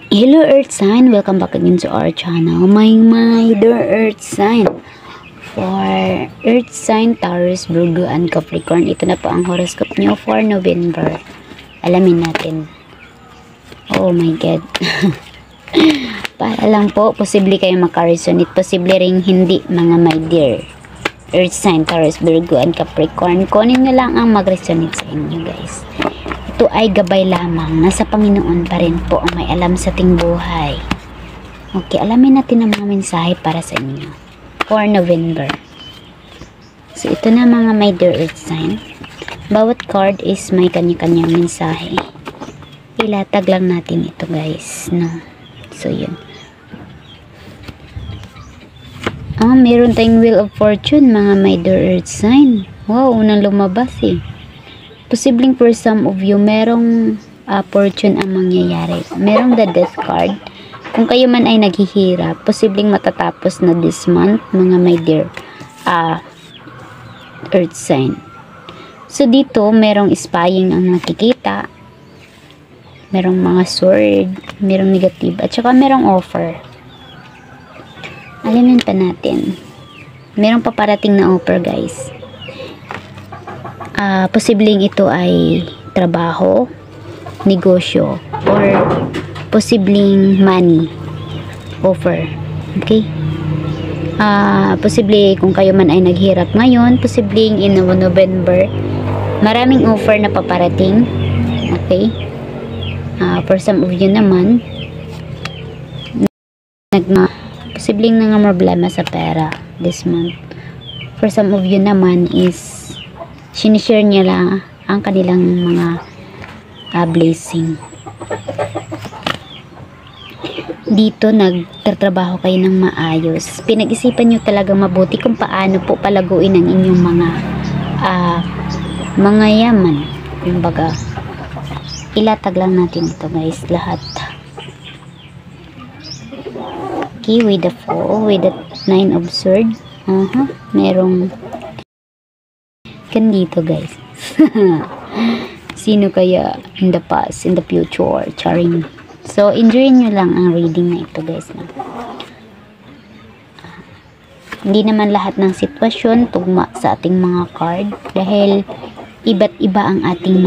Hello Earth sign, welcome back again to our channel. My dear Earth sign. For Earth sign, Taurus, Virgo, and Capricorn, ito na po ang horoscope nyo for November. Alamin natin. Oh my God. Para lang po, posible kayo makaresonate, posible ring hindi, mga my dear Earth sign, Taurus, Virgo, and Capricorn. Kunin nyo lang ang mag-resonate sa inyo, guys. Ito ay gabay lamang. Nasa Panginoon pa rin po ang may alam sa ating buhay. Okay, alamin natin ang mga mensahe para sa inyo for November. So, ito na mga my dear Earth sign. Bawat card is may kanya-kanyang mensahe. Ilatag lang natin ito, guys. No? So, yun. Meron tayong Wheel of Fortune, mga my dear Earth sign. Wow, unang lumabas eh. Posibleng for some of you, merong fortune ang mangyayari. Merong the death card. Kung kayo man ay naghihirap, posibleng matatapos na this month, mga my dear Earth sign. So, dito, merong spying ang nakikita. Merong mga sword, merong negative, at saka merong offer. Alamin pa natin. Merong paparating na offer, guys. Posibleng ito ay trabaho, negosyo, or posibleng money offer. Okay? Posible kung kayo man ay naghirap ngayon, posibleng in November, maraming offer na paparating. Okay? For some of you naman, posibleng nga problema sa pera this month. For some of you naman is sinishare niya lang ang kanilang mga blessing. Dito nagtatrabaho kayo ng maayos. Pinag-isipan nyo talagang mabuti kung paano po palaguin ang inyong mga yaman. Kumbaga, ilatag lang natin ito, guys, lahat. Okay, with the 4, with the 9 of swords. Merong dito, guys. Sino kaya in the past, in the future, charing. So, enjoy nyo lang ang reading na ito, guys. Hindi naman lahat ng sitwasyon tugma sa ating mga card dahil iba't iba ang ating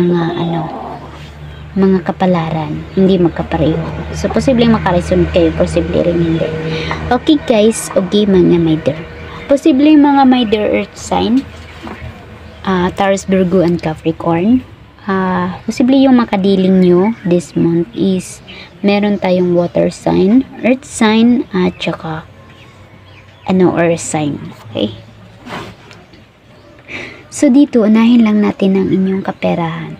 mga kapalaran. Hindi magkapareho. So, posibleng makareson kayo, posible rin hindi. Okay, guys. Okay, mga my dear. Posibleng mga my dear Earth sign, Taurus, Virgo, and Capricorn. Posible yung makadiling nyo this month is meron tayong water sign, earth sign, at saka earth sign. Okay? So, dito, unahin lang natin ang inyong kaperahan.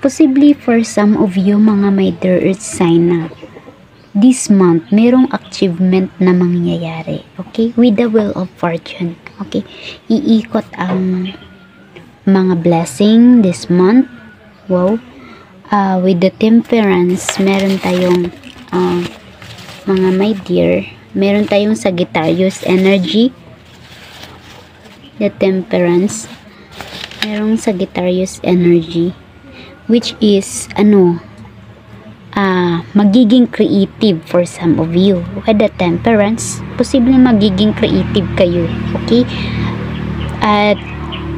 Possibly for some of you, mga my dear earth sign, na this month, merong achievement na mangyayari. Okay? With the Wheel of Fortune. Okay? Iikot ang mga blessing this month. Wow. With the Temperance, meron tayong mga my dear, meron tayong Sagittarius energy. The Temperance, merong Sagittarius energy, which is magiging creative for some of you. With the Temperance, posibleng magiging creative kayo. Okay? At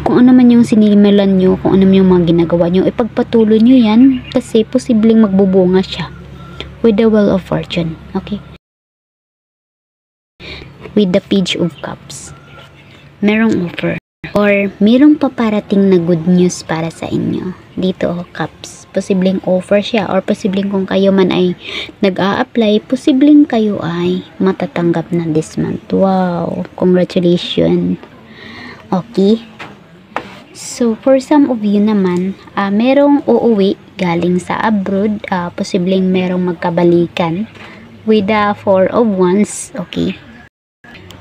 kung ano man yung sinimulan nyo, kung ano man yung mga ginagawa nyo, ipagpatuloy nyo yan kasi posibleng magbubunga siya with the Wheel of Fortune. Okay? With the Page of Cups, merong offer or merong paparating na good news para sa inyo. Dito, Cups. Posibleng offer siya or posibleng kung kayo man ay nag-a-apply, posibleng kayo ay matatanggap na this month. Wow! Congratulations! Okay? So, for some of you naman, merong uuwi galing sa abroad, posibleng merong magkabalikan with the 4 of Wands, okay?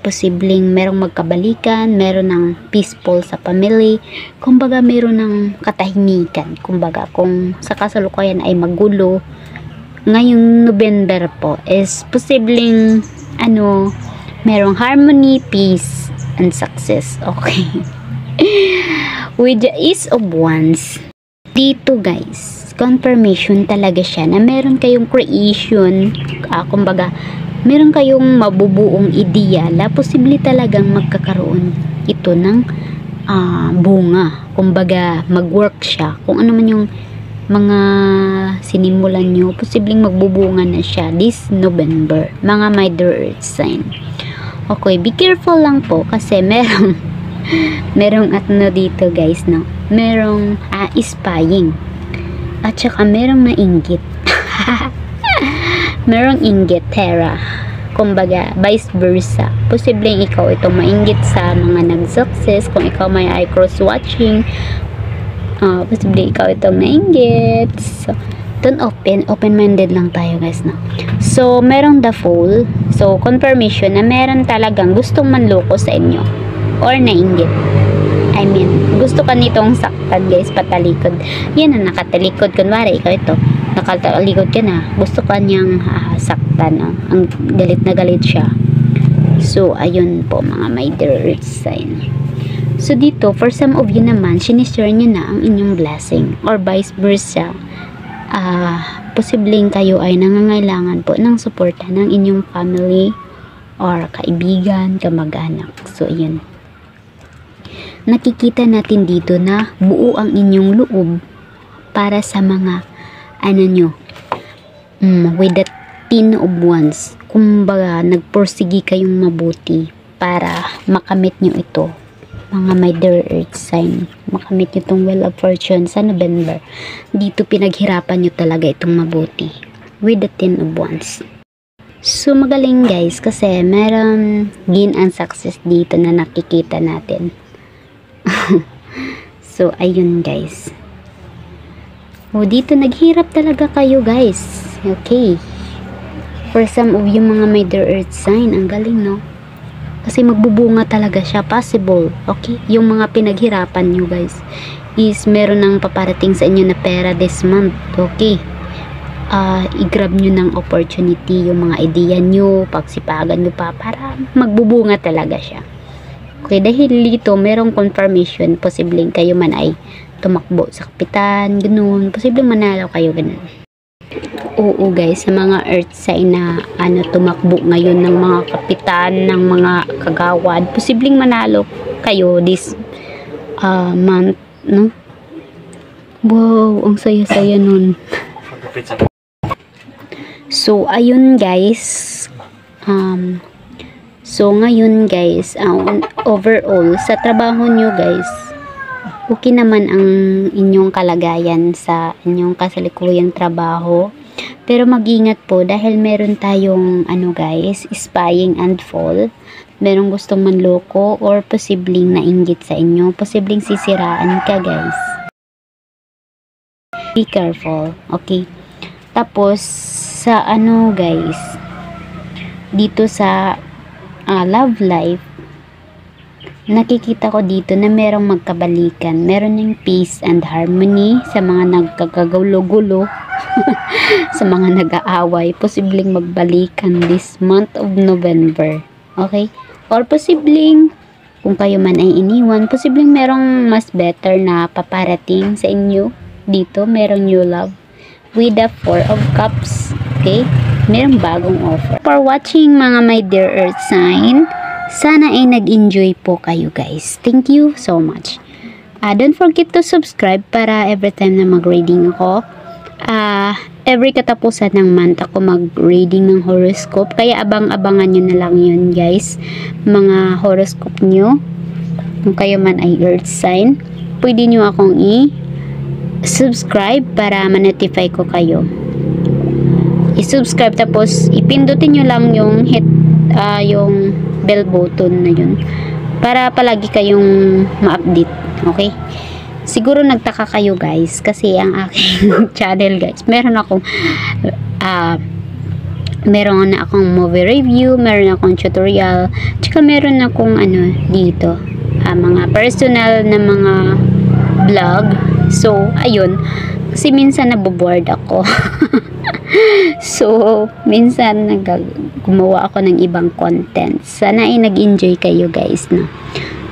Posibleng merong magkabalikan, meron ng peaceful sa family, kumbaga meron ng katahimikan, kumbaga kung sa kasalukuyan ay magulo, ngayong November po is posibleng merong harmony, peace, and success, okay? With the Ace of Wands, Dito guys, confirmation talaga siya na meron kayong creation, kumbaga, meron kayong mabubuong ideya na posible talagang magkakaroon ito ng bunga. Kumbaga, mag-work siya. Kung ano man yung mga sinimulan nyo, posibleng magbubunga na siya this November. Mga Mother Earth sign. Okay, be careful lang po kasi merong dito guys, no? Merong spying. At saka merong nainggit. Merong inggit, Terra. Kumbaga, vice versa. Posibleng ikaw itong mainggit sa mga nag-success. Kung ikaw may eye cross-watching, posibleng ikaw itong nainggit. So, don't open-minded lang tayo guys, no? So, merong the Fool. So, confirmation na meron talagang gustong manloko sa inyo. Or nainggit. I mean, gusto ka nitong saktan guys, patalikod. Yan ang nakatalikod. Kunwari, ikaw ito, nakatalikod ka na. Gusto ka niyang saktan. Ang galit na galit siya. So, ayun po mga Mother Earth sign. So, dito, for some of you naman, sinishare niyo na ang inyong blessing. Or vice versa. Posibleng kayo ay nangangailangan po ng suporta ng inyong family or kaibigan, kamag-anak. So, ayun. Nakikita natin dito na buo ang inyong loob para sa mga with the 10 of Wands. Kumbaga, nagporsigi kayong mabuti para makamit nyo ito, mga Mother Earth sign. Makamit nyo itong Wheel of Fortune sa November. Dito pinaghirapan nyo talaga itong mabuti with the 10 of Wands. So, magaling guys kasi meron gain and success dito na nakikita natin. So, ayun guys. Dito naghirap talaga kayo guys. Okay. For some of you mga Mother Earth sign, ang galing, no? Kasi magbubunga talaga siya. Possible. Okay? Yung mga pinaghirapan nyo guys is meron nang paparating sa inyo na pera this month. Okay? I-grab nyo ng opportunity yung mga ideya nyo, pagsipagan nyo pa para magbubunga talaga siya. Okay, dahil dito merong confirmation, posibleng kayo man ay tumakbo sa kapitan, ganun, posibleng manalo kayo, ganun. Oo guys, sa mga earth sign na tumakbo ngayon ng mga kapitan, ng mga kagawad, posibleng manalo kayo this month, no? Wow, ang saya-saya nun. So, ayun guys, so, ngayon guys, overall, sa trabaho nyo guys, okay naman ang inyong kalagayan sa inyong kasalukuyang trabaho. Pero mag-ingat po dahil meron tayong, guys, spying and fall. Merong gustong manloko or posibleng nainggit sa inyo. Posibleng sisiraan ka guys. Be careful, okay? Tapos, sa guys, dito sa love life, nakikita ko dito na merong magkabalikan. Meron yung peace and harmony sa mga nagkagagulo-gulo, sa mga nag-aaway. Posibleng magbalikan this month of November. Okay? Or posibleng, kung kayo man ay iniwan, posibleng merong mas better na paparating sa inyo. Dito, merong new love with the 4 of Cups. Okay? Merong bagong offer. For watching mga Mother Earth sign, sana ay nag-enjoy po kayo guys. Thank you so much. Don't forget to subscribe para every time na mag-reading ako. Every katapusan ng month ako mag-reading ng horoscope. Kaya abang-abangan nyo na lang yun guys. Mga horoscope nyo. Kung kayo man ay Earth sign, pwede nyo akong i-subscribe para ma-notify ko kayo. I-subscribe tapos ipindutin nyo lang yung yung bell button na yun para palagi kayong ma-update. Okay? Siguro nagtaka kayo guys kasi ang aking channel guys, meron na akong movie review, meron akong tutorial, tsaka meron akong dito mga personal na mga vlog. So ayun, kasi minsan naboboard ako. So, minsan gumawa ako ng ibang content. Sana ay nag-enjoy kayo guys, no?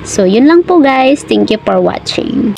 So, yun lang po guys. Thank you for watching.